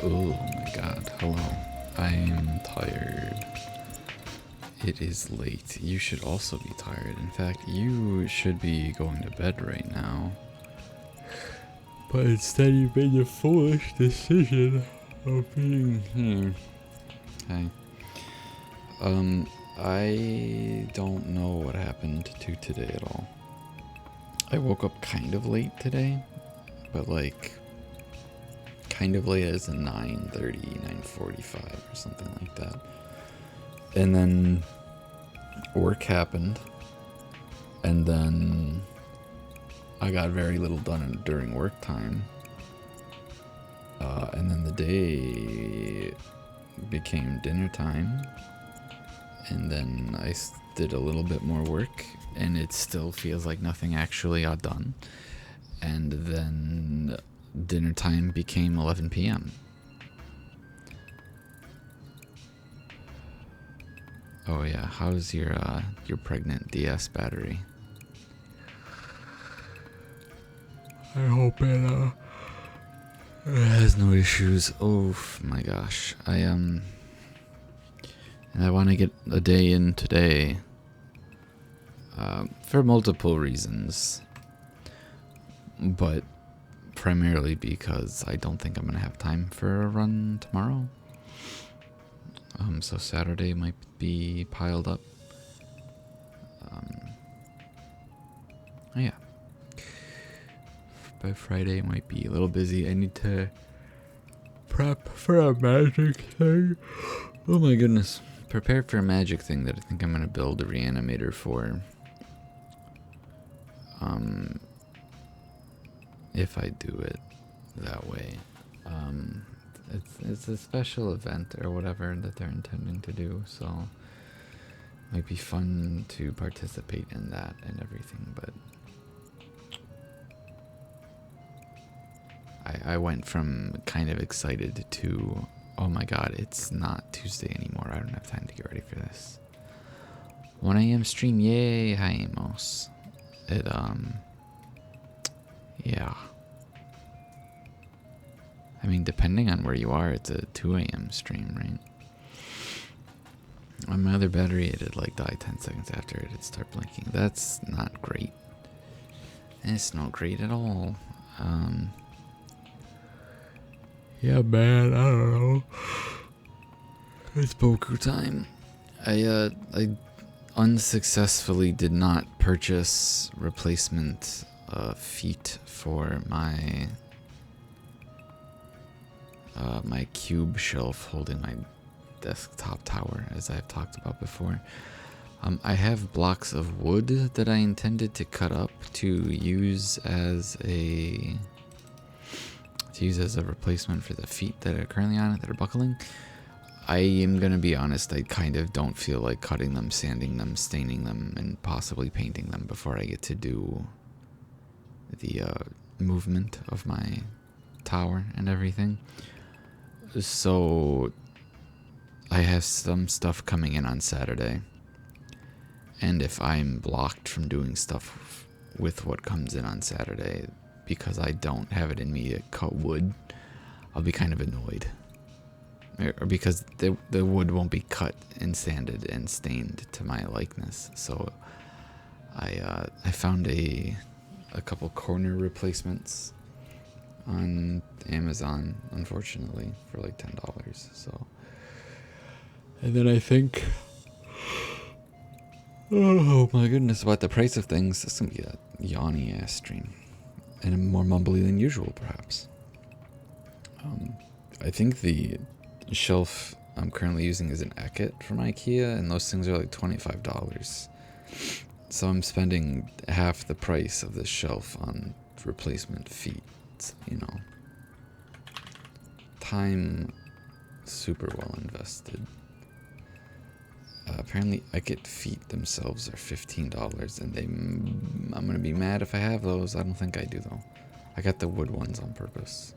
Oh my god, hello. I'm tired. It is late. You should also be tired. In fact, you should be going to bed right now. But instead you made the foolish decision of being here. Hey. I don't know what happened to today at all. I woke up kind of late today, but like kind of late as in 9:30, 9:45 or something like that. And then work happened, and then I got very little done during work time. And then the day became dinner time, and then I did a little bit more work, and it still feels like nothing actually got done. And then dinner time became 11 p.m. Oh yeah, how's your pregnant DS battery? I hope it has no issues. Oh my gosh, and I want to get a day in today, for multiple reasons, but primarily because I don't think I'm gonna have time for a run tomorrow. So Saturday might be piled up. Yeah. By Friday might be a little busy. I need to prep for a magic thing. Oh my goodness. Prepare for a magic thing that I think I'm gonna build a reanimator for. If I do it that way. It's a special event or whatever that they're intending to do, so it might be fun to participate in that and everything, but I went from kind of excited to, oh my god, it's not Tuesday anymore, I don't have time to get ready for this. 1 a.m. stream, yay, hi Amos. Yeah. I mean, depending on where you are, it's a 2 a.m. stream, right? On my other battery, it'd like die 10 seconds after it'd start blinking. That's not great. It's not great at all. Yeah, man, I don't know. It's Boku time. I unsuccessfully did not purchase replacement feet for my my cube shelf holding my desktop tower, as I've talked about before. I have blocks of wood that I intended to cut up to use as a replacement for the feet that are currently on it that are buckling. I am gonna be honest, I kind of don't feel like cutting them, sanding them, staining them, and possibly painting them before I get to do the movement of my tower and everything. So I have some stuff coming in on Saturday, and if I'm blocked from doing stuff with what comes in on Saturday because I don't have it in me to cut wood, I'll be kind of annoyed. Or because the wood won't be cut and sanded and stained to my likeness. So I found a couple corner replacements on Amazon, unfortunately, for like $10. So, and then I think, oh my goodness, about the price of things, this is gonna be a yawny ass stream, and more mumbly than usual, perhaps. I think the shelf I'm currently using is an Eckett from IKEA, and those things are like $25. So I'm spending half the price of this shelf on replacement feet. You know, time super well invested. Apparently Eckett feet themselves are $15, and I'm gonna be mad if I have those. I don't think I do though. I got the wood ones on purpose.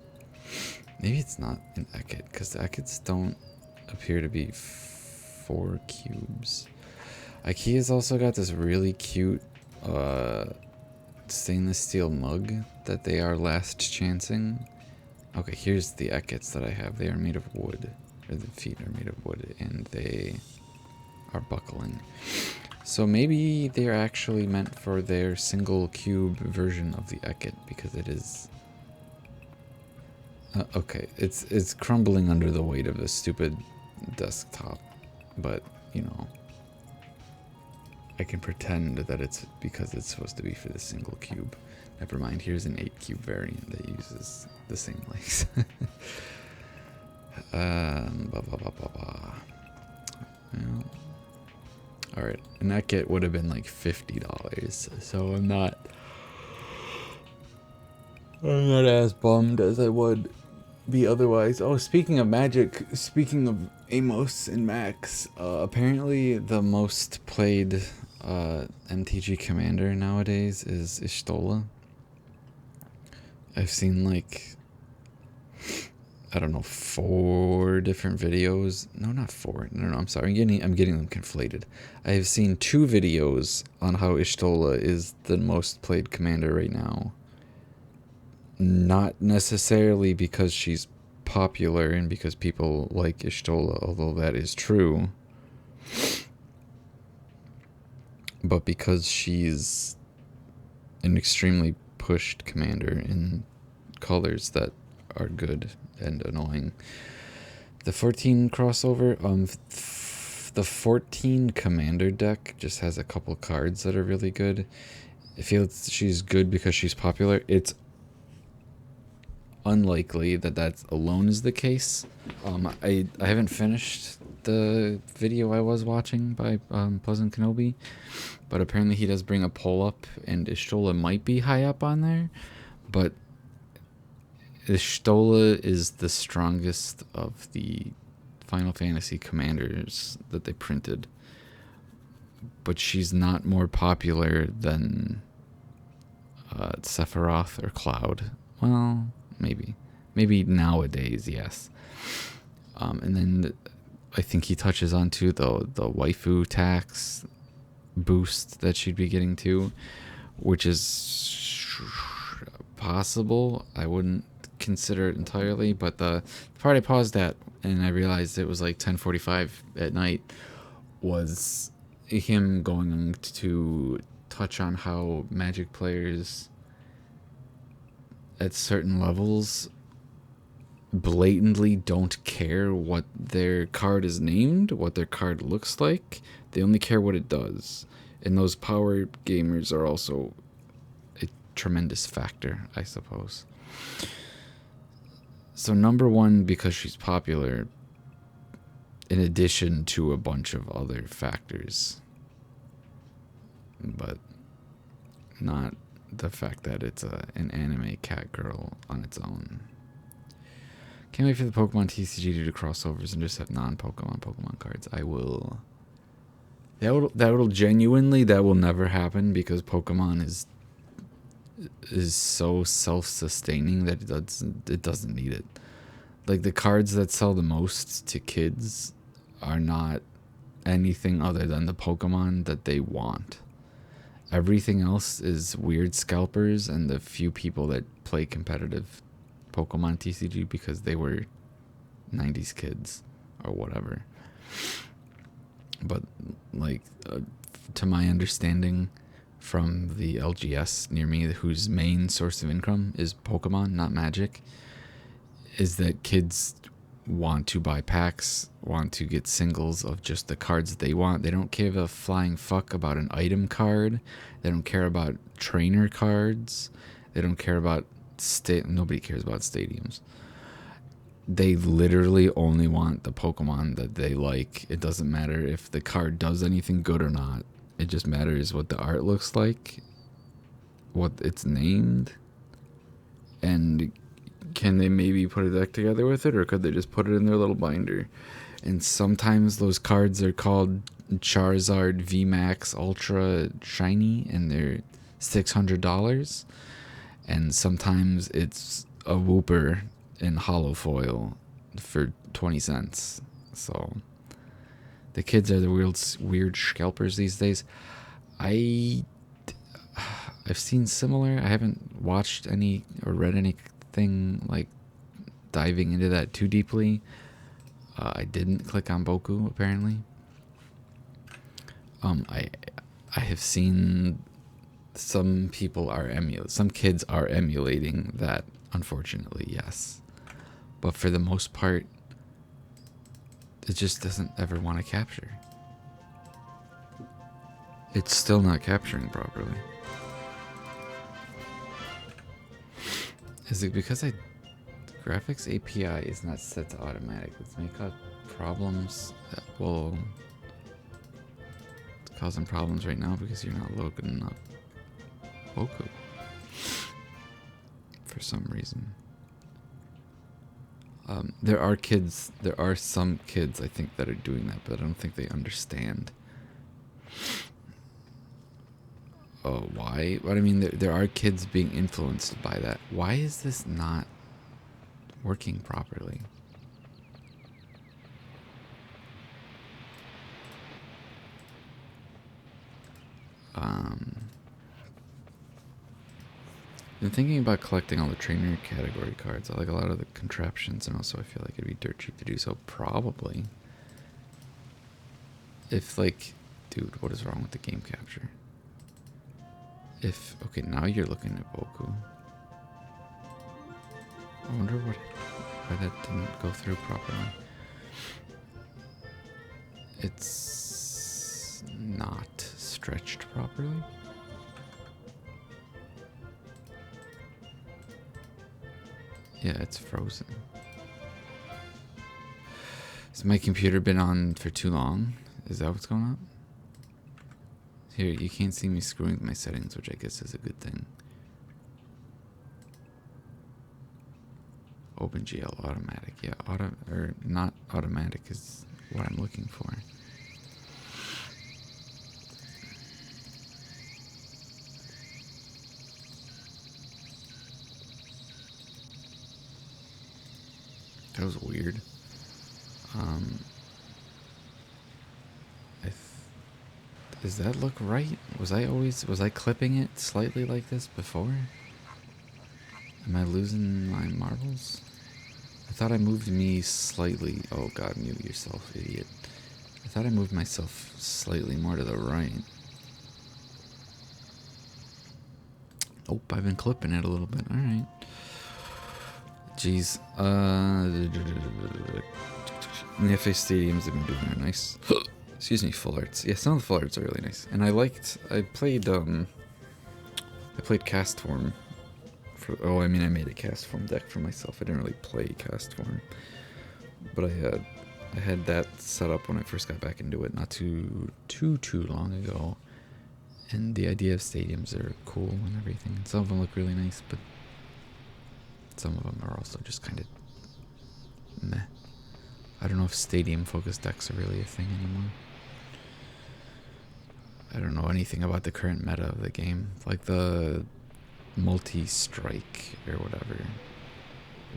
Maybe it's not an Eckett, because the Ecketts don't appear to be 4 cubes. IKEA's also got this really cute stainless steel mug that they are last chancing Okay, here's the Ekits that I have. They are made of wood. Or the feet are made of wood, and they are buckling. So maybe they're actually meant for their single cube version of the Ekit, because it is... okay, it's crumbling under the weight of the stupid desktop, but, you know, I can pretend that it's because it's supposed to be for the single cube. Never mind, here's an 8 cube variant that uses the same legs. Well, alright, and that kit would have been like $50, so I'm not as bummed as I would be otherwise. Oh, speaking of magic, speaking of Amos and Max, apparently the most played MTG commander nowadays is Ishtola. I've seen like, I don't know, 4 different videos. No, not 4. No, I'm sorry. I'm getting them conflated. I have seen 2 videos on how Ishtola is the most played commander right now. Not necessarily because she's popular and because people like Ishtola, although that is true, but because she's an extremely pushed commander in colors that are good and annoying. The 14 crossover, the 14 commander deck just has a couple cards that are really good. I feel she's good because she's popular. It's unlikely that that alone is the case. I haven't finished the video I was watching by Pleasant Kenobi, but apparently he does bring a poll up, and Ishtola might be high up on there, but Ishtola is the strongest of the Final Fantasy commanders that they printed, but she's not more popular than Sephiroth or Cloud. Well, maybe nowadays, yes. And then I think he touches on too the waifu tax boost that she'd be getting too, which is possible. I wouldn't consider it entirely, but the part I paused at and I realized it was like 10:45 at night was him going to touch on how Magic players at certain levels blatantly don't care what their card is named, what their card looks like. They only care what it does. And those power gamers are also a tremendous factor, I suppose. So number one, because she's popular, in addition to a bunch of other factors. But not the fact that it's an anime cat girl on its own. Can't wait for the Pokemon TCG to do crossovers and just have non-Pokemon cards. I will. That will never happen because Pokemon is so self-sustaining that it doesn't need it. Like, the cards that sell the most to kids are not anything other than the Pokemon that they want. Everything else is weird scalpers and the few people that play competitive Pokemon TCG because they were 90s kids or whatever. But, like, to my understanding from the LGS near me, whose main source of income is Pokemon, not Magic, is that kids want to buy packs, want to get singles of just the cards they want. They don't give a flying fuck about an item card. They don't care about trainer cards. They don't care about nobody cares about stadiums. They literally only want the Pokemon that they like. It doesn't matter if the card does anything good or not. It just matters what the art looks like, what it's named, and can they maybe put a deck together with it, or could they just put it in their little binder? And sometimes those cards are called Charizard VMAX Ultra Shiny, and they're $600. And sometimes it's a Wooper in hollow foil for 20 cents. So the kids are the weird scalpers these days. I've seen similar. I haven't watched any or read anything like diving into that too deeply. I didn't click on Boku, apparently. I have seen some kids are emulating that, unfortunately, yes. But for the most part, it just doesn't ever want to capture. It's still not capturing properly. Is it because the graphics API is not set to automatic? Let's make up problems that will... It's causing problems right now because you're not loading up Boku for some reason. There are some kids, I think, that are doing that, but I don't think they understand. Oh, why? But I mean, there are kids being influenced by that. Why is this not working properly? Been thinking about collecting all the trainer category cards. I like a lot of the contraptions, and also I feel like it'd be dirt cheap to do so. Probably. If, like, dude, what is wrong with the game capture? Okay, now you're looking at Boku. I wonder why that didn't go through properly. It's not stretched properly. Yeah, it's frozen. Has my computer been on for too long? Is that what's going on? Here, you can't see me screwing with my settings, which I guess is a good thing. OpenGL automatic. Yeah, not automatic is what I'm looking for. That was weird. Does that look right? Was I clipping it slightly like this before? Am I losing my marbles? I thought I moved me slightly. Oh god, mute yourself, idiot. I thought I moved myself slightly more to the right. Nope, I've been clipping it a little bit. Alright. Jeez. In the FA stadiums, they've been doing it nice. Excuse me, full arts. Yeah, some of the full arts are really nice. And I played cast form. I made a cast form deck for myself. I didn't really play cast form. But I had that set up when I first got back into it not too long ago. And the idea of stadiums are cool and everything. And some of them look really nice, but some of them are also just kind of meh. I don't know if stadium-focused decks are really a thing anymore. I don't know anything about the current meta of the game. Like the multi-strike or whatever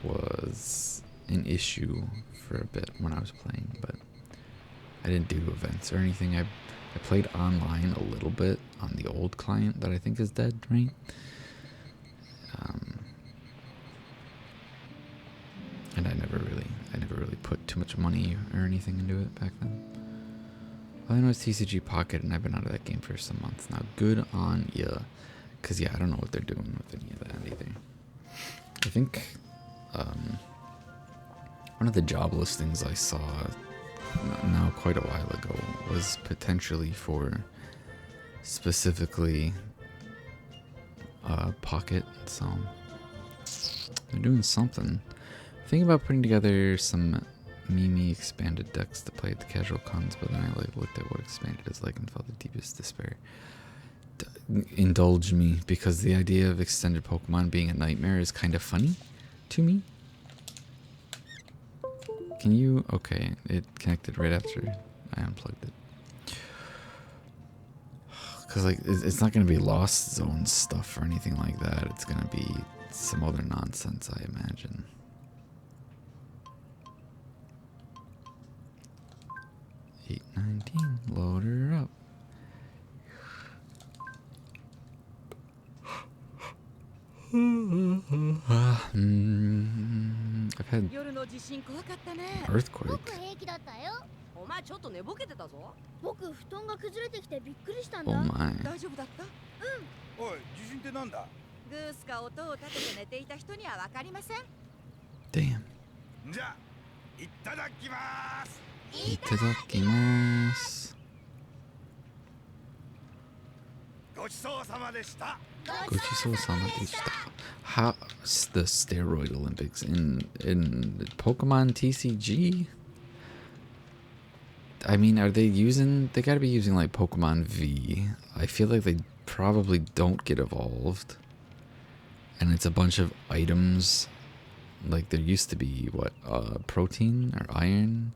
was an issue for a bit when I was playing, but I didn't do events or anything. I played online a little bit on the old client that I think is dead, right? And I never really put too much money or anything into it back then. All I know is TCG Pocket, and I've been out of that game for some months now. Good on ya. Because, yeah, I don't know what they're doing with any of that either. I think one of the job listings I saw now quite a while ago was potentially for specifically Pocket, so they're doing something. Thinking about putting together some Mimi expanded decks to play at the casual cons, but then I looked at what expanded is like and felt the deepest despair. Indulge me, because the idea of extended Pokemon being a nightmare is kind of funny to me. Can you? Okay, it connected right after I unplugged it. Because like it's not going to be Lost Zone stuff or anything like that. It's going to be some other nonsense, I imagine. 819, load her up. I've had 夜の地震怖かったね。 earthquake. 僕平気だったよ。お前ちょっと寝ぼけてたぞ。僕布団が崩れてきてびっくりしたん Oh だ。 my. 大丈夫だった？おい、地震ってなんだ？グースか音を立てて寝ていた人にはわかりません。 Damn. じゃあ、いただきます。 Itadakimasu. ごちそうさまでした。 Gochisousama deshita. How's the steroid Olympics in Pokemon TCG? I mean, are they using? They gotta be using like Pokemon V. I feel like they probably don't get evolved, and it's a bunch of items. Like there used to be what protein or iron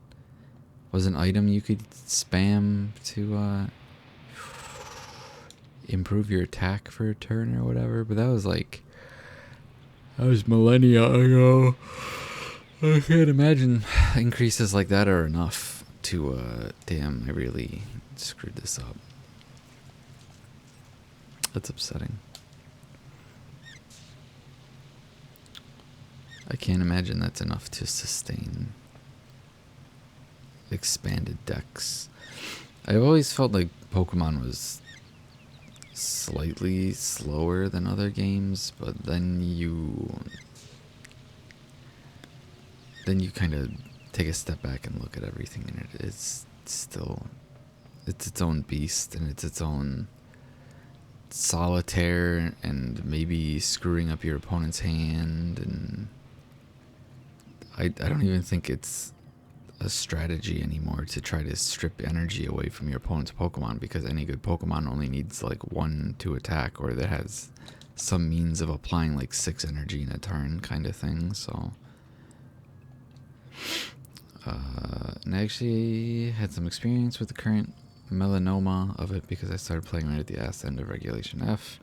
was an item you could spam to improve your attack for a turn or whatever, but that was millennia ago. I can't imagine increases like that are enough to damn, I really screwed this up. That's upsetting. I can't imagine that's enough to sustain expanded decks. I've always felt like Pokemon was slightly slower than other games, but then you kind of take a step back and look at everything, and it's still its own beast, and it's its own solitaire, and maybe screwing up your opponent's hand, and I don't even think it's a strategy anymore to try to strip energy away from your opponent's Pokemon, because any good Pokemon only needs like 1 to attack, or that has some means of applying like 6 energy in a turn kind of thing. So and I actually had some experience with the current melanoma of it because I started playing right at the ass end of Regulation F.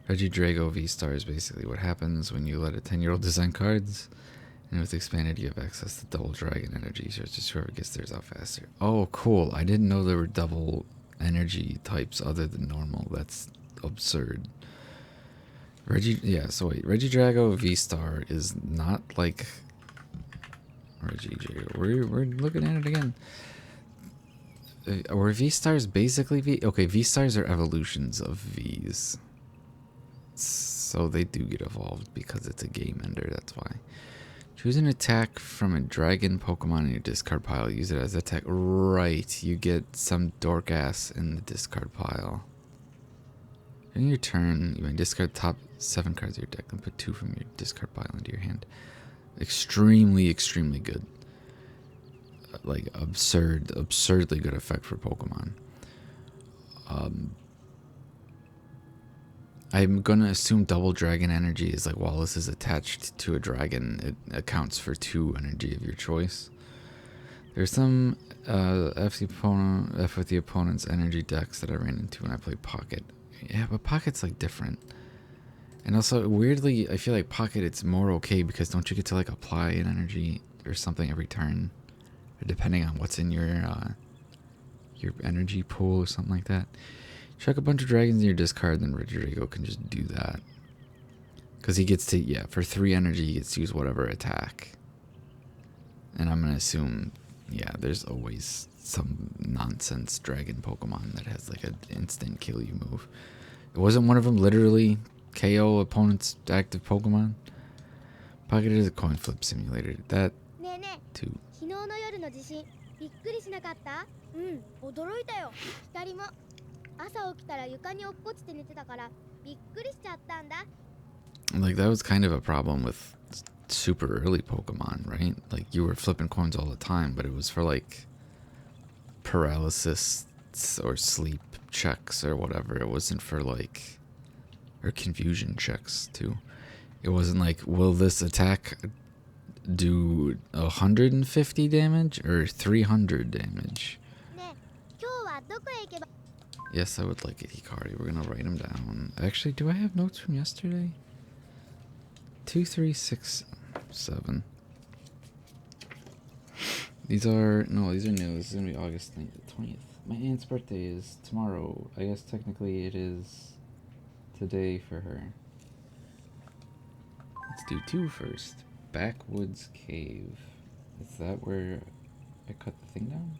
Regidrago V-Star is basically what happens when you let a 10-year-old design cards. And with expanded, you have access to double dragon energy, so it's just whoever gets theirs out faster. Oh, cool. I didn't know there were double energy types other than normal. That's absurd. Regidrago V-Star is not like Regidrago. We're looking at it again. Were V-Stars basically V-Stars are evolutions of Vs. So they do get evolved because it's a game ender, that's why. Choose an attack from a dragon Pokemon in your discard pile. Use it as attack. Right, you get some dork ass in the discard pile. During your turn, you may discard the top 7 cards of your deck and put 2 from your discard pile into your hand. Extremely, extremely good. Like absurdly good effect for Pokemon. I'm gonna assume double dragon energy is like while this is attached to a dragon, it accounts for 2 energy of your choice. There's some F with the opponent's energy decks that I ran into when I played Pocket. Yeah, but Pocket's like different. And also weirdly, I feel like Pocket it's more okay because don't you get to like apply an energy or something every turn, depending on what's in your energy pool or something like that. Chuck a bunch of dragons in your discard, then Regidrago can just do that. Because he gets to, for 3 energy, he gets to use whatever attack. And I'm going to assume, there's always some nonsense dragon Pokemon that has like an instant kill you move. It wasn't one of them literally KO opponent's active Pokemon? Pocket is a coin flip simulator. That, too. 昨日の夜の地震びっくりしなかった？うん、驚いたよ。光も朝起きたら床に落っこちて寝てたからびっくりしちゃったんだ。 Like that was kind of a problem with super early Pokemon, right? Like you were flipping coins all the time, but it was for like paralysis or sleep checks or whatever. It wasn't for like, or confusion checks too. It wasn't like, will this attack do 150 damage or 300 damage? ねえ、今日はどこへ行けば？ Yes, I would like it, Hikari. We're gonna write them down. Actually, do I have notes from yesterday? 2, 3, 6, 7. These are new. This is gonna be August 20th. My aunt's birthday is tomorrow. I guess technically it is today for her. Let's do 2 first. Backwoods Cave. Is that where I cut the thing down?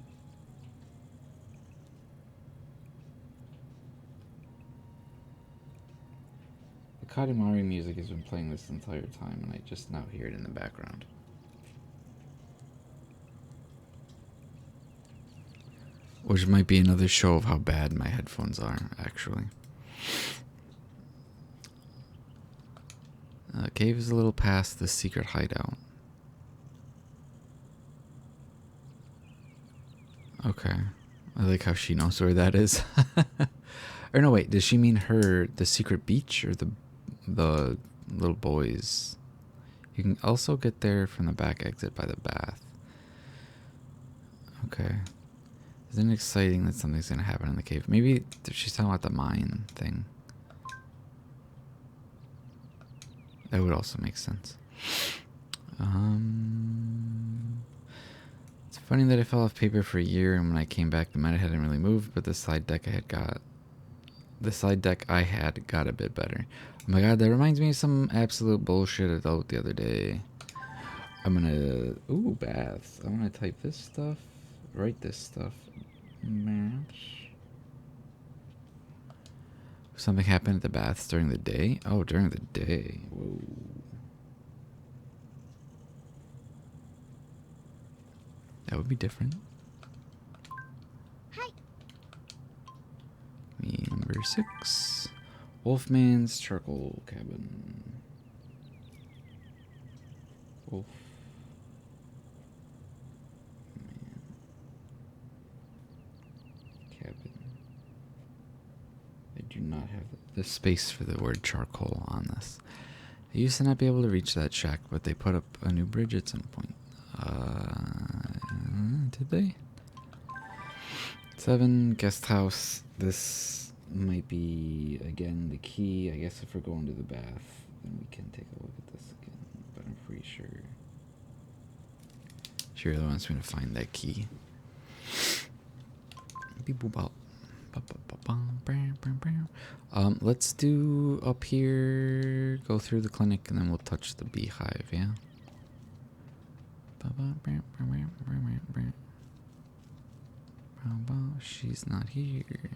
The Katamari music has been playing this entire time, and I just now hear it in the background. Which might be another show of how bad my headphones are, actually. Cave is a little past the secret hideout. Okay. I like how she knows where that is. Or no, wait, does she mean the secret beach or the little boys? You can also get there from the back exit by the bath. Okay. Isn't it exciting that something's gonna happen in the cave? Maybe she's talking about the mine thing. That would also make sense. It's funny that I fell off paper for a year, and when I came back, the meta hadn't really moved, but the slide deck I had got a bit better. Oh my god, that reminds me of some absolute bullshit I dealt with the other day. I'm gonna... Ooh, baths. I'm gonna type this stuff, write this stuff. Match. Something happened at the baths during the day? Oh, during the day. Whoa. That would be different. Hi. Me, number 6. Wolfman's charcoal cabin. Wolf. Man. Cabin. I do not have the space for the word charcoal on this. I used to not be able to reach that shack, but they put up a new bridge at some point. Did they? 7, guest house. This might be, again, the key. I guess if we're going to the bath, then we can take a look at this again. But I'm pretty sure she really wants me to find that key. Let's do up here, go through the clinic, and then we'll touch the beehive, yeah? She's not here.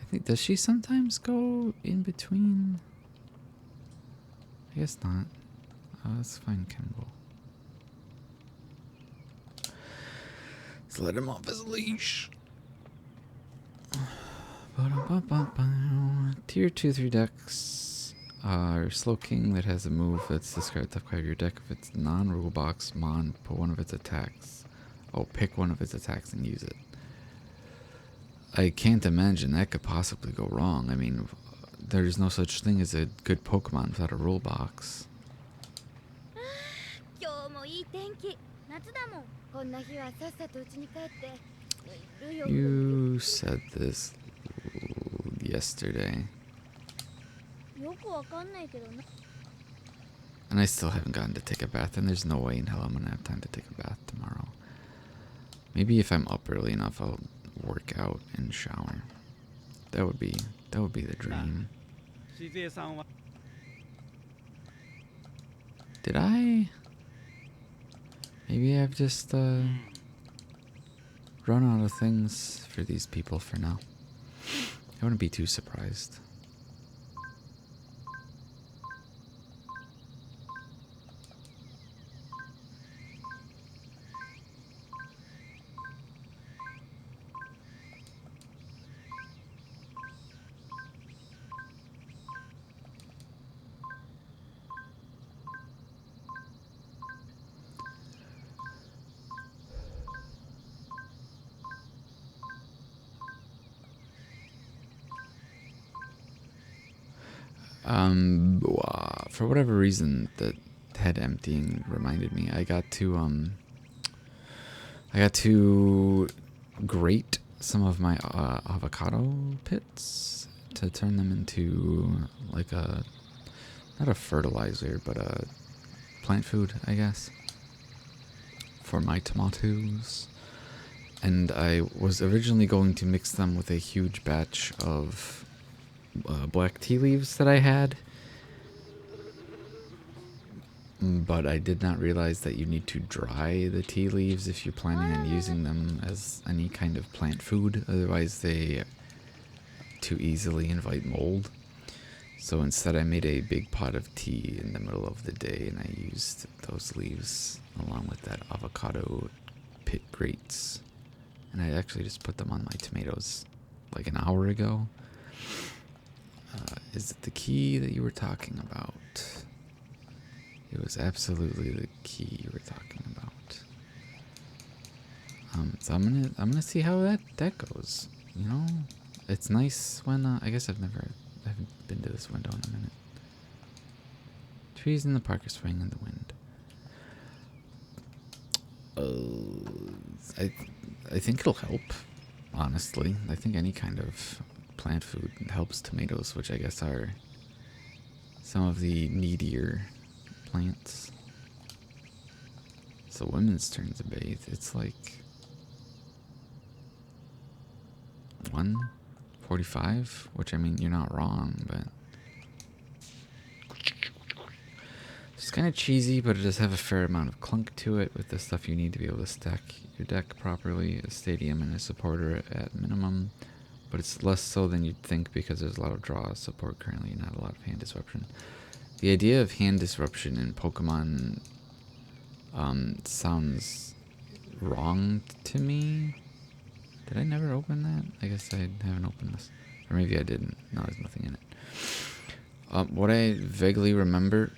I think, does she sometimes go in between? I guess not. Let's find Kemble. Let's let him off his leash. Tier 2-3 decks are Slow King that has a move that's discarded top card of your deck. If it's non-rule box, put one of its attacks. Oh, pick one of its attacks and use it. I can't imagine that could possibly go wrong. I mean, there's no such thing as a good Pokemon without a rule box. You said this yesterday. And I still haven't gotten to take a bath, and there's no way in hell I'm gonna have time to take a bath tomorrow. Maybe if I'm up early enough, I'll work out and shower. That would be the dream. Did I? Maybe I've just run out of things for these people for now. I wouldn't be too surprised. For whatever reason, the head emptying reminded me. I got to grate some of my avocado pits to turn them into like not a fertilizer, but a plant food, I guess, for my tomatoes. And I was originally going to mix them with a huge batch of black tea leaves that I had. but I did not realize that you need to dry the tea leaves if you're planning on using them as any kind of plant food. Otherwise, they too easily invite mold. So instead, I made a big pot of tea in the middle of the day, and I used those leaves along with that avocado pit grates. And I actually just put them on my tomatoes like an hour ago. Is it the key that you were talking about? It was absolutely the key you were talking about. So I'm gonna see how that goes. You know, it's nice when I guess I haven't been to this window in a minute. Trees in the park are swaying in the wind. I think it'll help. Honestly, I think any kind of plant food helps tomatoes, which I guess are some of the needier plants. So women's turn to bathe. It's like 1:45, which I mean you're not wrong, but it's kind of cheesy, but it does have a fair amount of clunk to it with the stuff you need to be able to stack your deck properly. A stadium and a supporter at minimum, but it's less so than you'd think because there's a lot of draw support currently, not a lot of hand disruption. The idea of hand disruption in Pokemon sounds wrong to me. Did I never open that? I guess I haven't opened this. Or maybe I didn't. No, there's nothing in it. What I vaguely remember...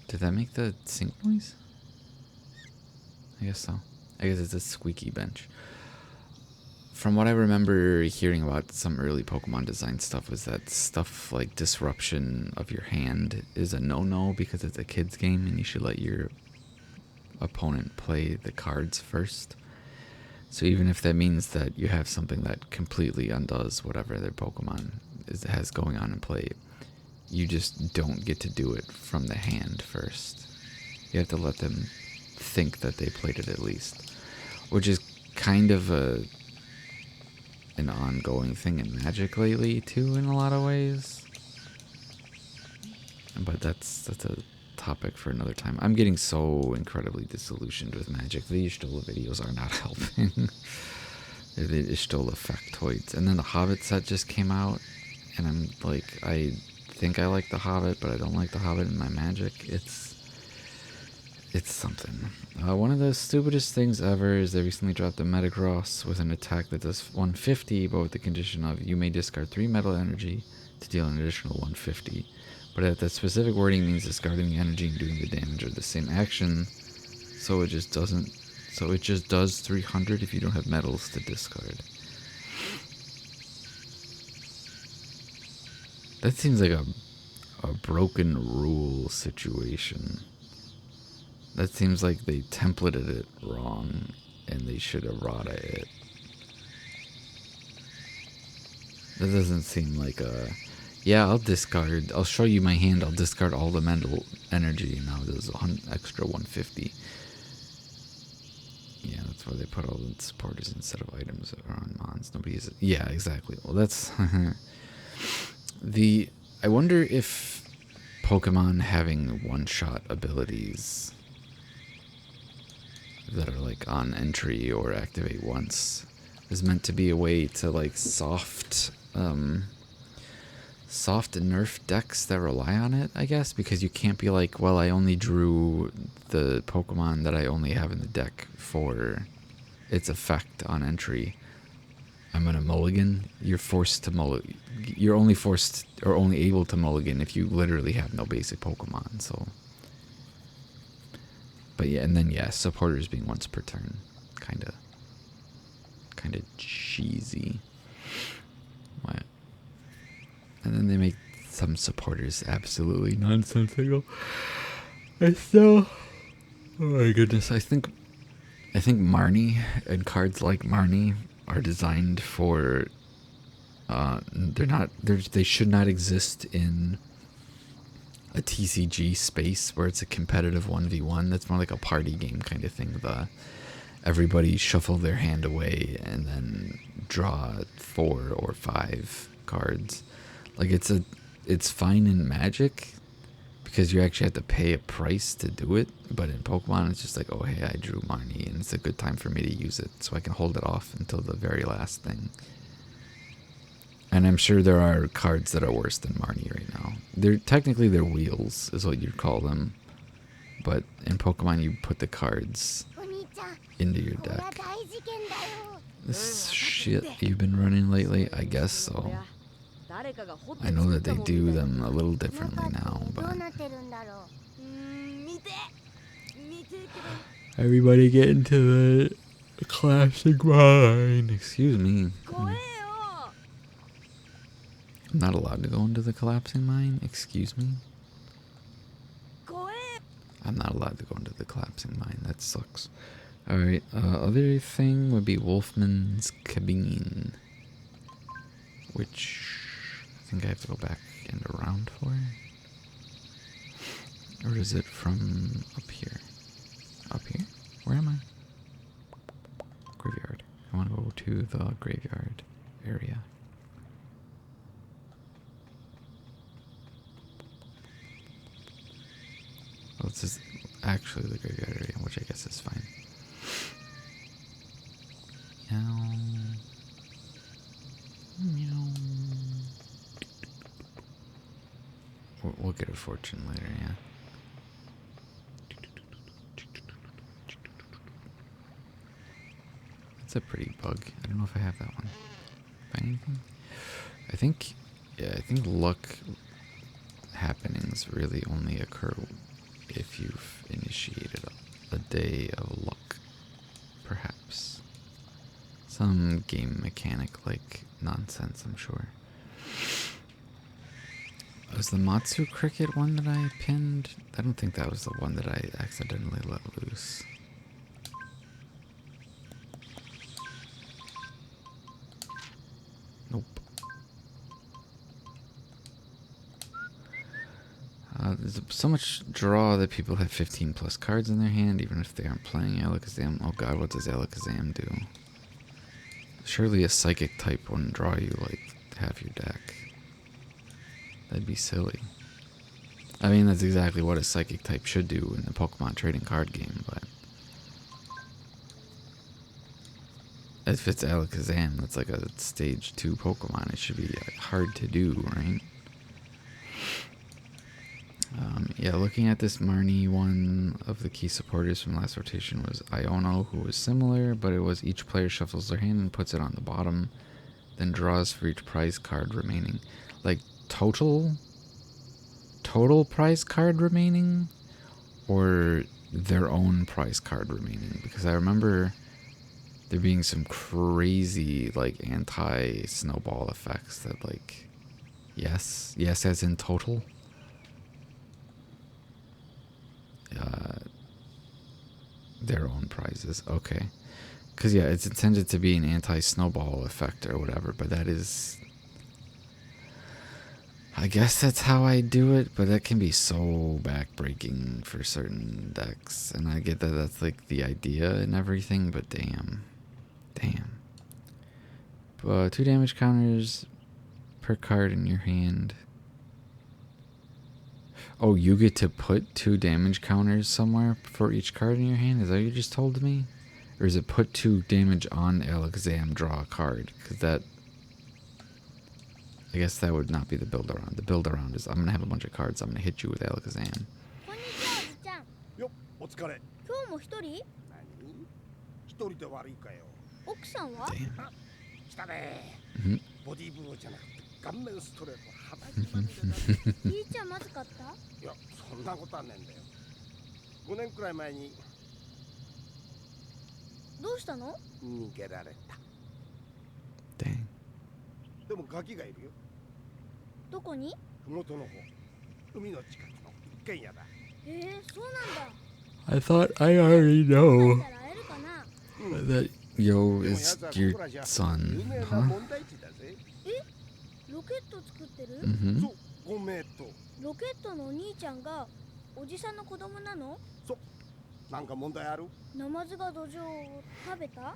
Did that make the sink noise? I guess so. I guess it's a squeaky bench. From what I remember hearing about some early Pokemon design stuff was that stuff like disruption of your hand is a no-no because it's a kid's game and you should let your opponent play the cards first. So even if that means that you have something that completely undoes whatever their Pokemon has going on in play, you just don't get to do it from the hand first. You have to let them think that they played it at least, which is kind of an ongoing thing in Magic lately too, in a lot of ways. But that's a topic for another time. I'm getting so incredibly disillusioned with Magic. The Ishtola videos are not helping. The Ishtola factoids. And then the Hobbit set just came out, and I'm like, I think I like the Hobbit, but I don't like the Hobbit in my Magic. It's something. One of the stupidest things ever is they recently dropped the Metagross with an attack that does 150, but with the condition of you may discard 3 metal energy to deal an additional 150. But that specific wording means discarding the energy and doing the damage of the same action, so it just does 300 if you don't have metals to discard. That seems like a broken rule situation. That seems like they templated it wrong and they should errata it. That doesn't seem like a... Yeah, I'll show you my hand, I'll discard all the mental energy, and now there's an extra 150. Yeah, that's why they put all the supporters instead of items that are on Mons. Nobody uses it. Yeah, exactly. Well, that's... I wonder if Pokemon having one-shot abilities that are like on entry or activate once is meant to be a way to like soft nerf decks that rely on it, I guess, because you can't be like, well, I only drew the Pokemon that I only have in the deck for its effect on entry. I'm gonna mulligan. You're forced to mulligan. You're only forced or only able to mulligan if you literally have no basic Pokemon, so... But yeah, and then yeah, supporters being once per turn. Kinda cheesy. What? And then they make some supporters absolutely nonsensical. I still... Oh my goodness, I think Marnie and cards like Marnie are designed for... they should not exist in a TCG space where it's a competitive 1v1. That's more like a party game kind of thing. Everybody shuffle their hand away and then draw 4 or 5 cards. Like it's fine in Magic because you actually have to pay a price to do it. But in Pokemon, it's just like, oh hey, I drew Marnie, and it's a good time for me to use it, so I can hold it off until the very last thing. And I'm sure there are cards that are worse than Marnie right now. Technically they're wheels, is what you'd call them. But in Pokemon, you put the cards into your deck. This shit you've been running lately, I guess so. I know that they do them a little differently now, but everybody get into the classic mine. Excuse me. I'm not allowed to go into the collapsing mine? Excuse me? I'm not allowed to go into the collapsing mine. That sucks. Alright, other thing would be Wolfman's Cabin. Which I think I have to go back and around for. Or is it from up here? Up here? Where am I? Graveyard. I want to go to the graveyard area. Well, this is actually the graveyard area, which I guess is fine. Meow. Meow. We'll get a fortune later, yeah. That's a pretty bug. I don't know if I have that one. Find anything? I think luck happenings really only occur if you've initiated a day of luck, perhaps. Some game mechanic like nonsense, I'm sure. Was the Matsu Cricket one that I pinned? I don't think that was the one that I accidentally let loose. Nope. There's so much draw that people have 15 plus cards in their hand, even if they aren't playing Alakazam. Oh god, what does Alakazam do? Surely a psychic type wouldn't draw you like half your deck. That'd be silly. I mean, that's exactly what a psychic type should do in the Pokemon trading card game, but if it's Alakazam, that's like a stage 2 Pokemon. It should be hard to do, right? Yeah, looking at this Marnie, one of the key supporters from last rotation was Iono, who was similar, but it was each player shuffles their hand and puts it on the bottom, then draws for each prize card remaining. Like, total prize card remaining, or their own prize card remaining? Because I remember there being some crazy, like, anti-snowball effects that, like, yes as in total. Their own prizes. Okay. Because, yeah, it's intended to be an anti-snowball effect or whatever, but that is... I guess that's how I do it, but that can be so backbreaking for certain decks. And I get that that's, like, the idea and everything, but damn. Damn. 2 damage counters per card in your hand. Oh, you get to put 2 damage counters somewhere for each card in your hand? Is that what you just told me? Or is it put 2 damage on Alakazam, draw a card? Because that... I guess that would not be the build around. The build around is I'm going to have a bunch of cards. I'm going to hit you with Alakazam. よっ、お疲れ。今日も一人？何？一人で悪いかよ。奥さんは？ Damn. 来たね。Mhm. ボディーブローじゃなくて顔面ストレート肌にまみれだね。ひーちゃんまずかった？いや、そんなことはねえんだよ。5年くらい前にどうしたの？逃げられた。 Dang. でもガキがいるよ。どこに？ふもとの方。海の近くの一軒家だ。そうなんだ。 I thought I already know だったら会えるかな？ that Yo is your son, 有名な huh? 問題地だぜ。ロケット作ってる？ Mm-hmm. そう、ごめんと。ロケットのお兄ちゃんがおじさんの子供なの？なんか問題ある？ナマズが土壌を食べた？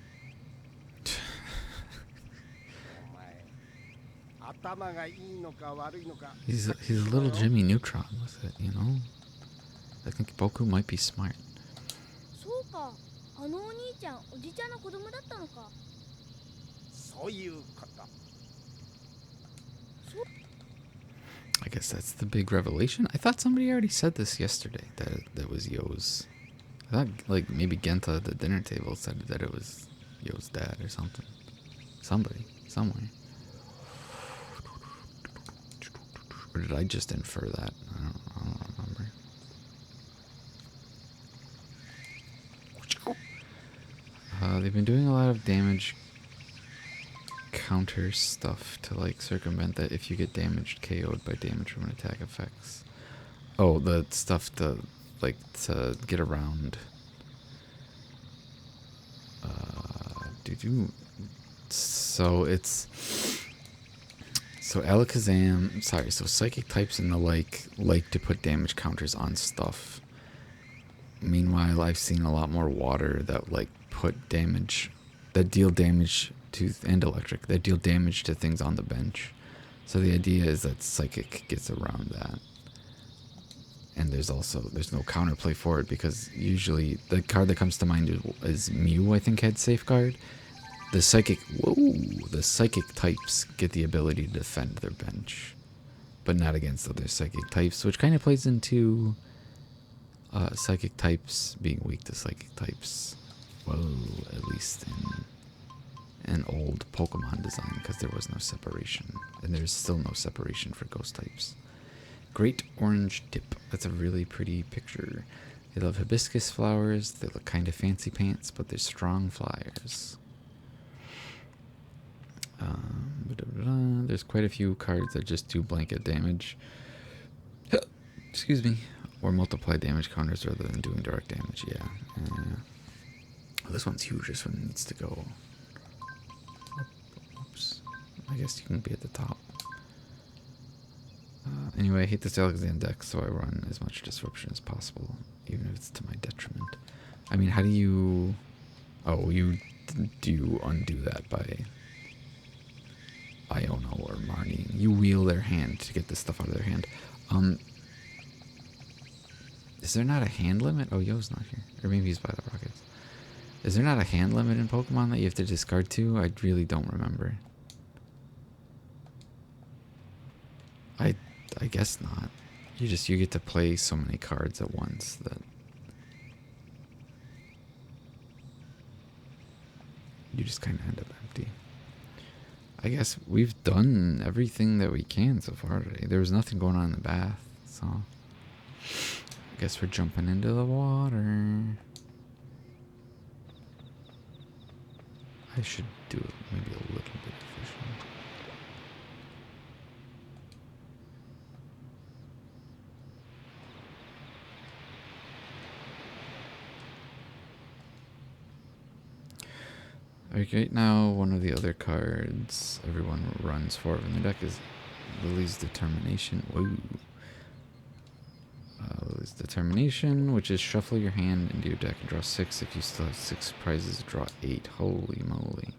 お前、頭がいいのか悪いのか。 He's a little Jimmy Neutron with it, you know? I think Boku might be smart. そうか、あのお兄ちゃんおじちゃんの子供だったのか。そういうこと。 I guess that's the big revelation. I thought somebody already said this yesterday, that was Yo's. I thought, like, maybe Genta at the dinner table said that it was Yo's dad or something. Somebody, somewhere. Or did I just infer that? I don't remember. They've been doing a lot of damage counter stuff to, like, circumvent that if you get damaged, KO'd by damage from an attack effects. Oh, the stuff to, like, to get around. So it's... So Alakazam... Sorry, so Psychic types and the like to put damage counters on stuff. Meanwhile, I've seen a lot more water that, like, put damage... That deal damage to... And Electric. That deal damage to things on the bench. So the idea is that Psychic gets around that. And there's no counterplay for it because usually the card that comes to mind is Mew, I think, had Safeguard. The Psychic types get the ability to defend their bench, but not against other Psychic types, which kind of plays into Psychic types being weak to Psychic types. Well, at least in an old Pokemon design, because there was no separation, and there's still no separation for Ghost types. Great Orange Tip. That's a really pretty picture. They love hibiscus flowers. They look kind of fancy pants, but they're strong flyers. There's quite a few cards that just do blanket damage. Excuse me. Or multiply damage counters rather than doing direct damage. Yeah. This one's huge. This one needs to go. Oops. I guess you can be at the top. Anyway, I hate this Alakazam deck, so I run as much disruption as possible, even if it's to my detriment. I mean, how do you... Oh, do you undo that by Iono or Marnie? You wheel their hand to get this stuff out of their hand. Is there not a hand limit? Oh, Yo's not here. Or maybe he's by the Rockets. Is there not a hand limit in Pokemon that you have to discard to? I really don't remember. I guess not. You get to play so many cards at once that you just kind of end up empty. I guess we've done everything that we can so far today. There was nothing going on in the bath, so I guess we're jumping into the water. I should do it maybe a little bit efficient. Okay, now one of the other cards everyone runs forward in the deck is Lily's Determination. Whoa. Lily's Determination, which is shuffle your hand into your deck and draw 6. If you still have 6 prizes, draw 8. Holy moly.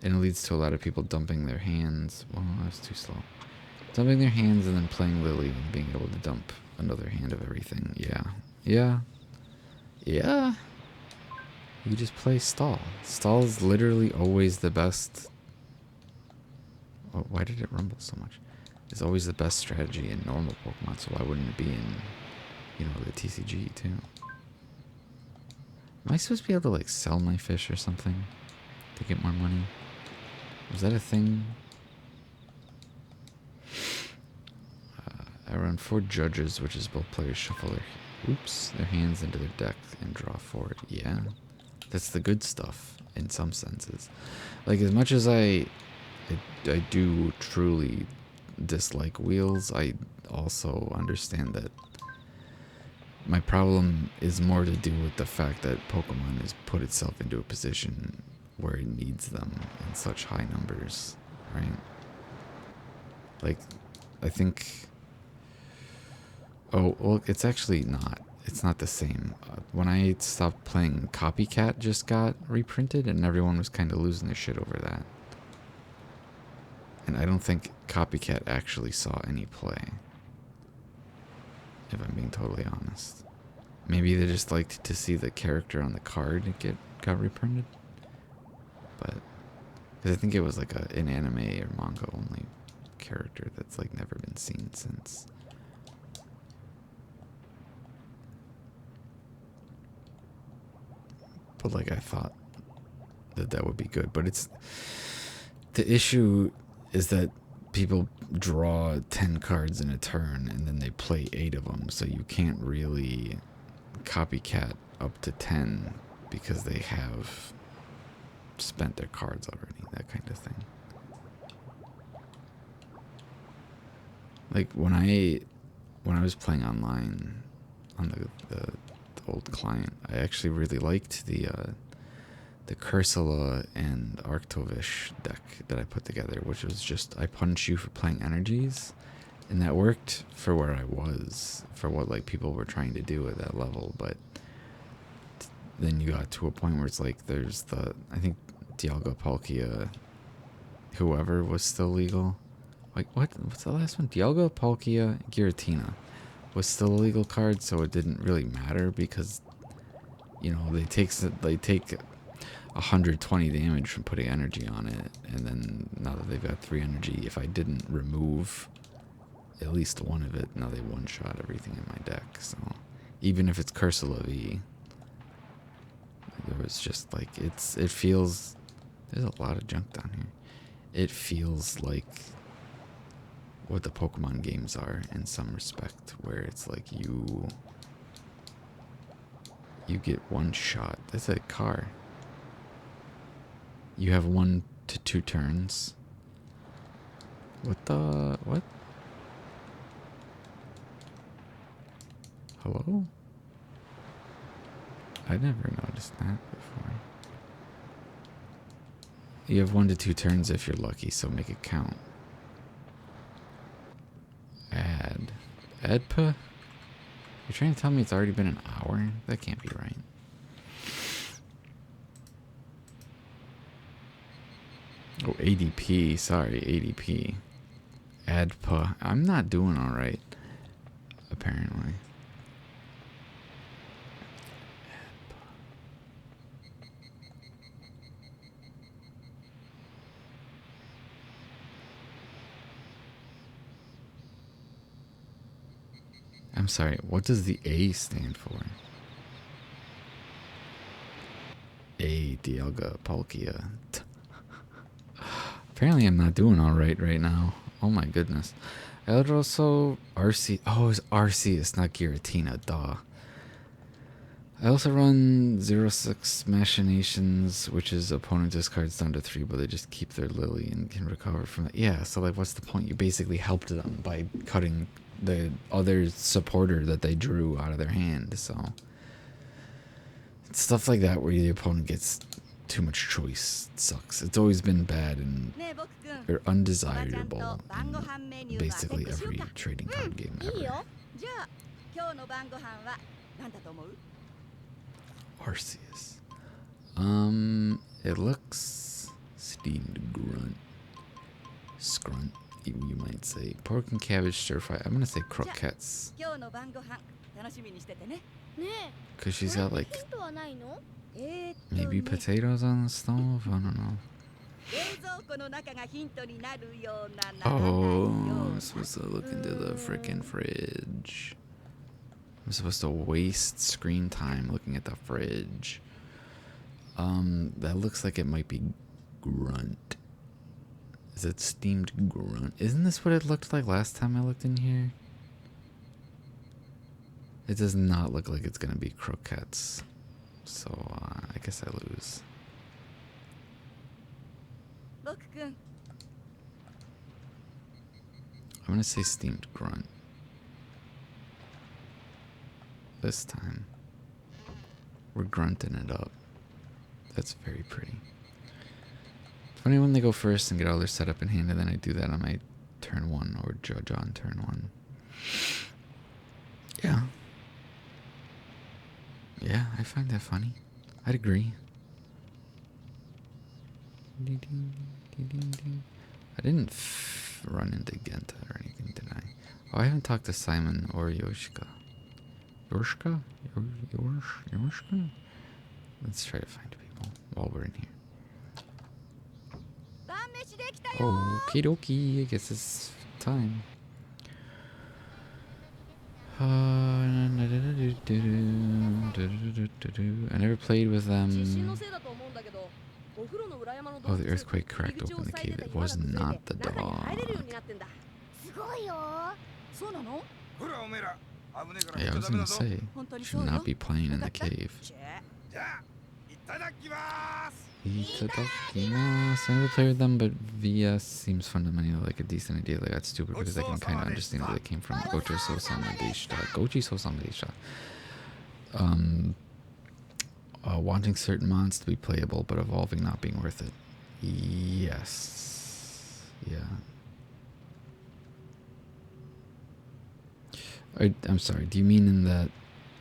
And it leads to a lot of people dumping their hands. Well, that's too slow. Dumping their hands and then playing Lily and being able to dump another hand of everything. Yeah. Yeah. Yeah. You just play Stall. Stall is literally always the best. Oh, why did it rumble so much? It's always the best strategy in normal Pokemon, so why wouldn't it be in, the TCG too? Am I supposed to be able to, like, sell my fish or something to get more money? Was that a thing? I run 4 judges, which is both players shuffle their hands into their deck and draw 4. Yeah. That's the good stuff, in some senses. Like, as much as I do truly dislike wheels, I also understand that my problem is more to do with the fact that Pokemon has put itself into a position where it needs them in such high numbers, right? Like, I think... Oh, well, it's actually not. It's not the same. When I stopped playing, Copycat just got reprinted, and everyone was kind of losing their shit over that. And I don't think Copycat actually saw any play. If I'm being totally honest. Maybe they just liked to see the character on the card got reprinted. But, because I think it was like an anime or manga only character that's like never been seen since. But like I thought that would be good. But the issue is that people draw 10 cards in a turn and then they play 8 of them, so you can't really copycat up to 10 because they have spent their cards already, that kind of thing. Like when I was playing online on the old client, I actually really liked the Cursula and Arctovish deck that I put together, which was just I punish you for playing energies, and that worked for where I was, for what like people were trying to do at that level. But then you got to a point where it's like there's I think Dialga, Palkia, whoever was still legal. Like what's the last one? Dialga, Palkia, Giratina was still a legal card, so it didn't really matter because they take 120 damage from putting energy on it, and then now that they've got 3 energy, if I didn't remove at least one of it, now they one-shot everything in my deck. So even if it's Cursula V, there was just like it feels there's a lot of junk down here. It feels like what the Pokemon games are in some respect, where it's like you get one shot. That's a car. You have 1 to 2 turns. What? Hello? I never noticed that before. You have 1 to 2 turns if you're lucky, so make it count. Edpa? You're trying to tell me it's already been an hour? That can't be right. Oh, ADP. Sorry, ADP. Adpa. I'm not doing alright, apparently. I'm sorry, what does the A stand for? A, Dialga, Palkia. Apparently I'm not doing alright right now. Oh my goodness. I would also RC. Oh, it's Arceus, not Giratina. Duh. I also run 06 Machinations, which is opponent discards down to 3, but they just keep their Lily and can recover from it. Yeah, so like what's the point? You basically helped them by cutting the other supporter that they drew out of their hand. So stuff like that where the opponent gets too much choice sucks. It's always been bad and or undesirable in basically every trading card game ever. Arceus. It looks steamed grunt. Scrunt, you might say. Pork and cabbage stir fry. I'm gonna say croquettes. Cause she's got like maybe potatoes on the stove? I don't know. Oh, I'm supposed to look into the frickin' fridge. I'm supposed to waste screen time looking at the fridge. That looks like it might be grunt. Is it steamed grunt? Isn't this what it looked like last time I looked in here? It does not look like it's gonna be croquettes. So, I guess I lose. I'm gonna say steamed grunt. This time. We're grunting it up. That's very pretty. It's funny when they go first and get all their setup in hand, and then I do that on my turn 1 or judge on turn 1. Yeah. Yeah, I find that funny. I'd agree. I didn't run into Genta or anything, did I? Oh, I haven't talked to Simon or Yoshika. Yoshika? Yoshika? Let's try to find people while we're in here. 晩飯できたよ。 Okie dokie, I guess it's time. I never played with them. Oh, the earthquake cracked open the cave. It was not the dog. すごいよ。そうなの？ Yeah, I was gonna say, should not be playing in the cave. じゃあいただきます。 Itadakimasu. I never played with them, but VS seems fundamentally like a decent idea. They got stupid because I can kind of understand where they came from. Gocho Sosama Deishita. Gochi Sosama Deishita. Wanting certain mons to be playable, but evolving not being worth it. Yes. Yeah. I'm sorry, do you mean in that...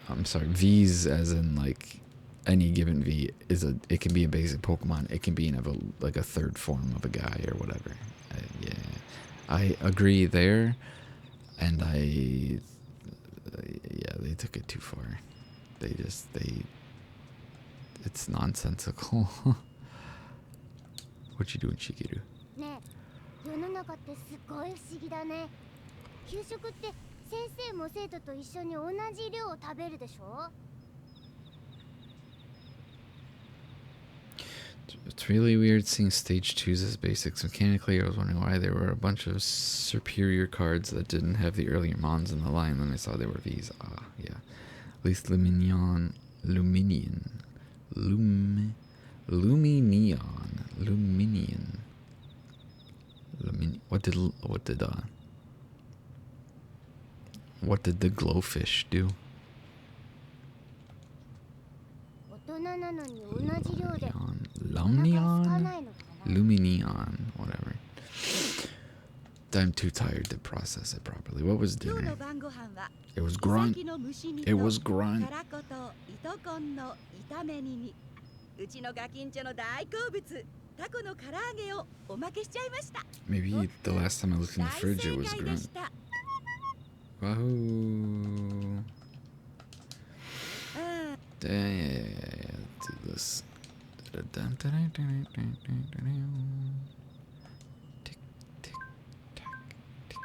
I'm sorry, V's as in like... Any given V it can be a basic Pokemon. It can be like a third form of a guy or whatever. Yeah, I agree there, and yeah, they took it too far. It's nonsensical. What you doing, Shigeru? ねえ、世の中ってすごい不思議だね。給食って先生も生徒と一緒に同じ量を食べるでしょ？ It's really weird seeing stage 2s as basics. Mechanically, I was wondering why there were a bunch of superior cards that didn't have the earlier mons in the line. Then I saw they were V's. Ah, yeah. At least Luminion. What did the glowfish do? 大人なのに同じ量で Lumnion? Luminion, whatever. I'm too tired to process it properly. What was 今日 dinner? の晩ご飯は It was 佐 grunt. 々木の蒸し煮 It と was grunt. たらこと糸こんの炒め煮にうちのガキンチョの大好物タコの唐揚げをおまけしちゃいました。 Maybe the last time I looked in the 大 fridge, 正 it was 解で grunt. した。 Wahoo! ああ Yeah. Let's do this. Tick, tick, tack, tick,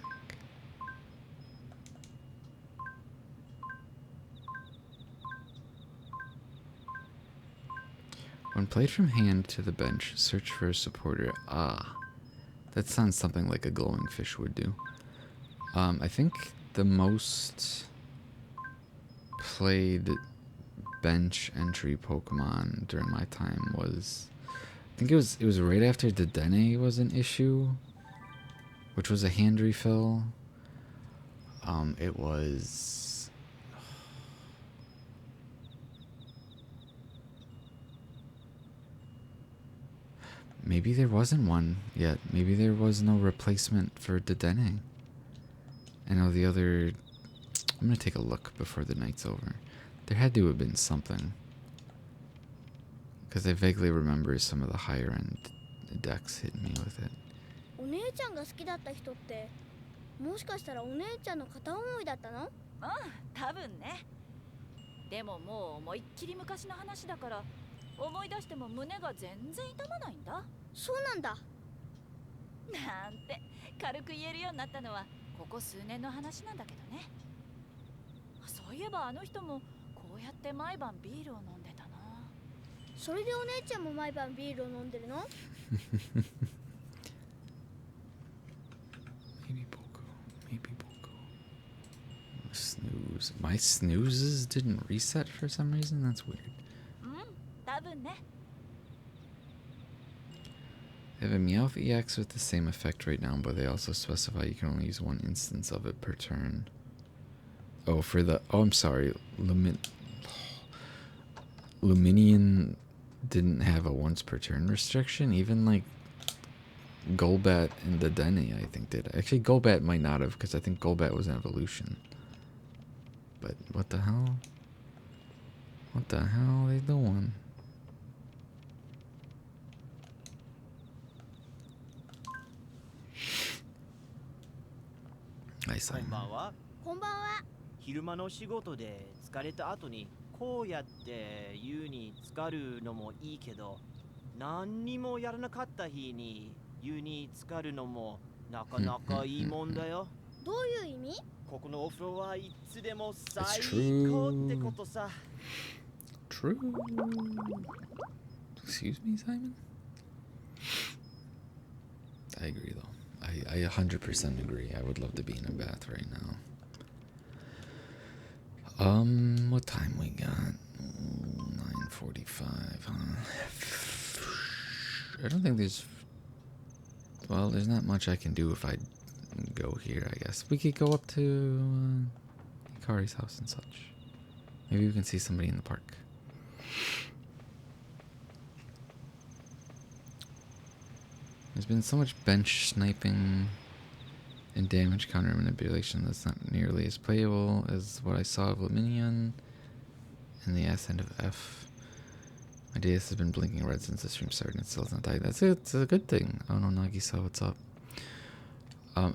tack. When played from hand to the bench, search for a supporter. Ah, that sounds something like a glowing fish would do. I think the most played bench entry Pokemon during my time was, I think it was right after Dedenne was an issue, which was a hand refill. It was maybe there wasn't one yet. Maybe there was no replacement for Dedenne. I know the other. I'm gonna take a look before the night's over. There had to have been something. Because I vaguely remember some of the higher end decks hitting me with it. お姉ちゃんが好きだった人ってもしかしたらお姉ちゃんの片思いだったの？多分ね。でももう思いっきり昔の話だから思い出しても胸が全然痛まないんだ。そうなんだ。なんて軽く言えるようになったのはここ数年の話なんだけどね。そういえばあの人もこうやって毎晩ビールを飲んでたな。それでお姉ちゃんも毎晩ビールを飲んでるの？ Maybe Boku. Maybe Boku. Snooze. My snoozes didn't reset for some reason? That's weird. 多分ね。 They have a Meowth EX with the same effect right now, but they also specify you can only use one instance of it per turn. Oh, for the... Oh, I'm sorry. Luminion didn't have a once per turn restriction. Even, like, Golbat and the Dedenne, I think, did. Actually, Golbat might not have, because I think Golbat was an evolution. But what the hell? What the hell are they doing? Simon. こんばんは。こんばんは。昼間の仕事で疲れた後にこうやって湯に浸かるのもいいけど、何にもやらなかった日に湯に浸かるのもなかなかいいもんだよ。どういう意味？ここのお風呂はいつでも最 It's 高 true. ってことさ。 True. Excuse me, Simon? I agree, though. I 100% agree. I would love to be in a bath right now. What time we got? 9:45, huh? I don't think there's... Well, there's not much I can do if I go here, I guess. We could go up to Hikari's house and such. Maybe we can see somebody in the park. There's been so much bench sniping and damage counter manipulation that's not nearly as playable as what I saw of Luminion and the ascent of F. My DS has been blinking red since the stream started and it still hasn't died. It's a good thing. Oh no, Nagisa, what's up?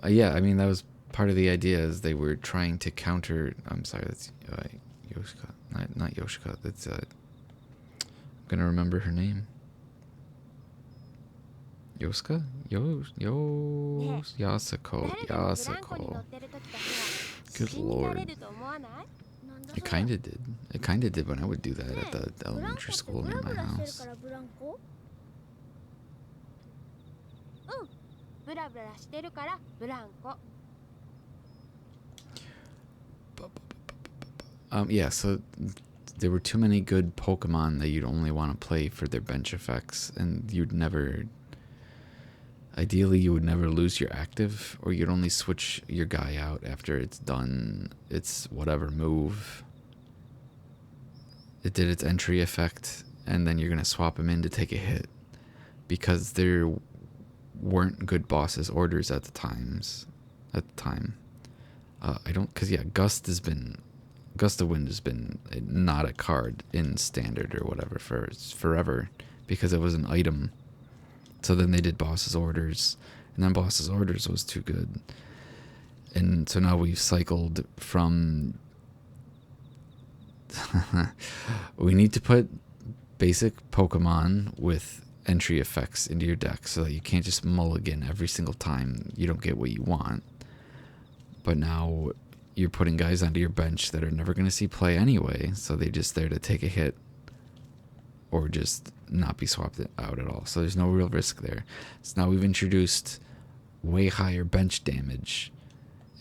Yeah, I mean, that was part of the idea, is they were trying to counter... I'm sorry, that's Yoshika. Not Yoshika, that's... I'm gonna remember her name. Yosuka? Yasuko. Yasuko. Good lord. It kinda did. It kinda did when I would do that at the elementary school near my house. ブラブラしてるからブランコ。 Yeah, so there were too many good Pokemon that you'd only want to play for their bench effects, and you'd never... Ideally, you would never lose your active, or you'd only switch your guy out after it's done its whatever move. It did its entry effect, and then you're going to swap him in to take a hit. Because there weren't good bosses orders at the time. I don't... Because, yeah, Gust of Wind has been not a card in Standard or whatever for forever, because it was an item. So then they did Boss's Orders, and then Boss's Orders was too good. And so now we've cycled from... We need to put basic Pokemon with entry effects into your deck so that you can't just mulligan every single time you don't get what you want. But now you're putting guys onto your bench that are never going to see play anyway, so they're just there to take a hit or just not be swapped out at all. So there's no real risk there. So now we've introduced way higher bench damage,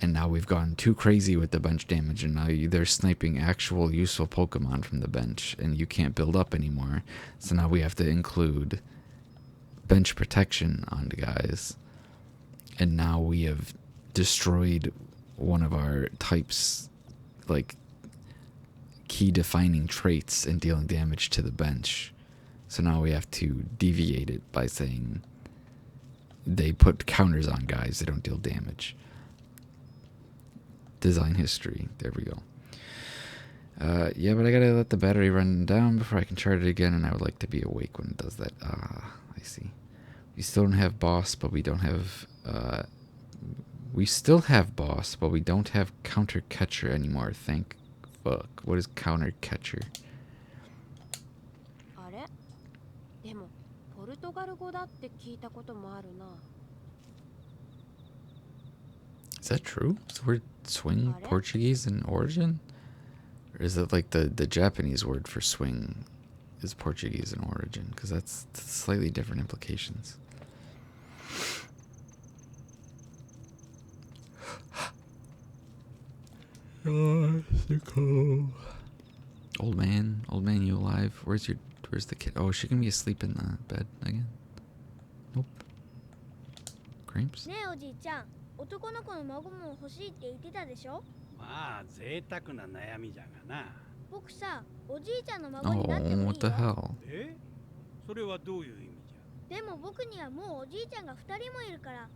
and now we've gone too crazy with the bench damage, and now they're sniping actual useful Pokemon from the bench, and you can't build up anymore. So now we have to include bench protection on the guys, and now we have destroyed one of our types, like, key defining traits in dealing damage to the bench. So now we have to deviate it by saying they put counters on guys that don't deal damage. Design history. There we go. Yeah, but I gotta let the battery run down before I can charge it again, and I would like to be awake when it does that. I see. We still don't have boss, but we don't have... we still have boss, but we don't have counter catcher anymore. Thank fuck. What is counter catcher? あれ？でもポルトガル語だって聞いたこともあるな。 Is that true? Is the word swing Portuguese in origin? Or is it like the Japanese word for swing is Portuguese in origin? Because that's slightly different implications. Old man, you alive? Where's the kid? Oh, is she gonna be asleep in the bed again? Nope. Cramps? ねえおじいちゃん、男の子の孫も欲しいって言ってたでしょ。まあ贅沢な悩みじゃがな。僕さ、おじいちゃんの孫になってもいい Oh, よ。 what the hell? え？それはどういう意味じゃ？でも僕にはもうおじいちゃんが2人もいるから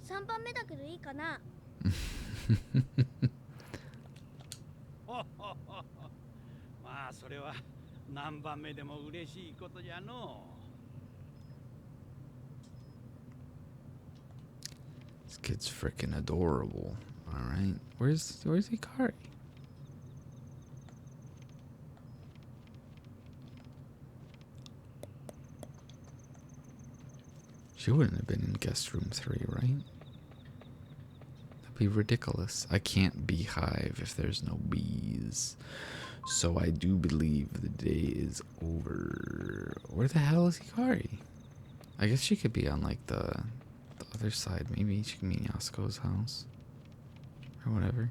3番目だけどいいかな。まあそれは何番目でも嬉しいことじゃの。 This kid's freaking adorable. Alright. Where's Hikari? She wouldn't have been in guest room 3, right? That'd be ridiculous. I can't beehive if there's no bees. So I do believe the day is over. Where the hell is Hikari? I guess she could be on like the other side. Maybe she can be in Yasuko's house. Or whatever.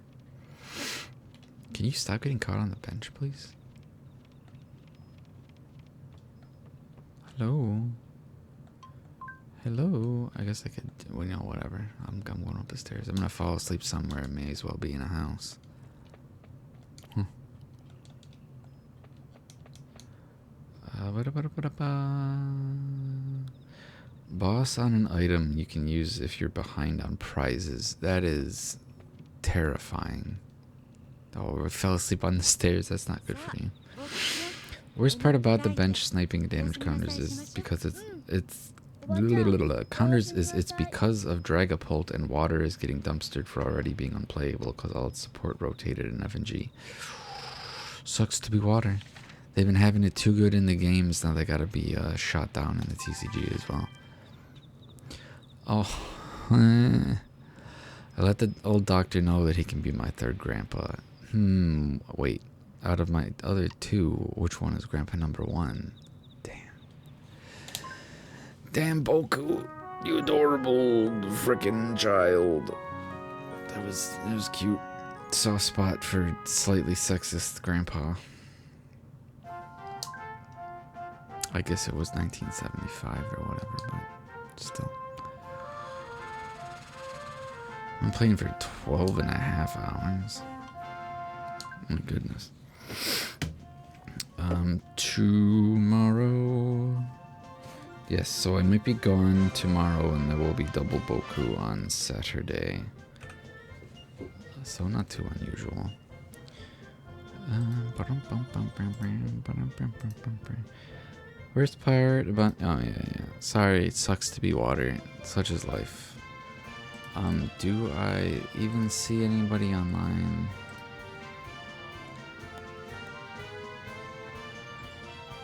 Can you stop getting caught on the bench, please? Hello? Hello? I guess I could, well, you know, whatever. I'm going up the stairs. I'm gonna fall asleep somewhere. It may as well be in a house. Boss on an item you can use if you're behind on prizes. That is terrifying. Oh, I fell asleep on the stairs. That's not good for you. Worst part about the bench sniping damage counters is because it's because of Dragapult and water is getting dumpstered for already being unplayable because all its support rotated in F&G. Sucks to be water. They've been having it too good in the games, now they gotta be shot down in the TCG as well. Oh, I let the old doctor know that he can be my third grandpa. Wait, out of my other two, which one is grandpa number 1? Damn, Boku, you adorable freaking child. It was cute. Soft spot for slightly sexist grandpa. I guess it was 1975 or whatever, but still. I'm playing for 12 and a half hours. My goodness. Tomorrow. Yes, so I might be gone tomorrow and there will be double Boku on Saturday. So not too unusual. Worst part about... Oh, yeah. Sorry, it sucks to be water. Such is life. Do I even see anybody online?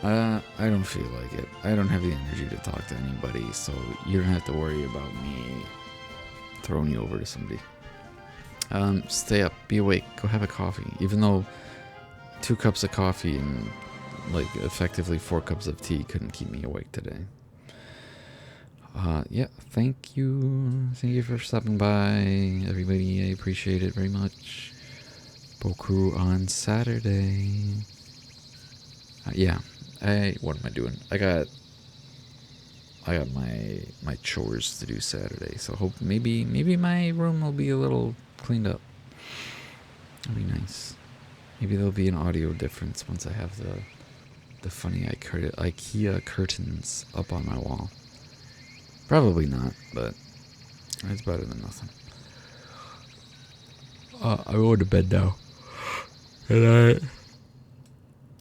I don't feel like it. I don't have the energy to talk to anybody, so you don't have to worry about me throwing you over to somebody. Stay up, be awake, go have a coffee. Even though 2 cups of coffee and like effectively 4 cups of tea couldn't keep me awake today. Yeah, thank you for stopping by, everybody. I appreciate it very much. Boku on Saturday. Yeah, what am I doing? I got my chores to do Saturday, so hope maybe my room will be a little cleaned up. That'd be nice. Maybe there'll be an audio difference once I have the funny IKEA curtains up on my wall. Probably not, but it's better than nothing. I'm going to bed now. Good night.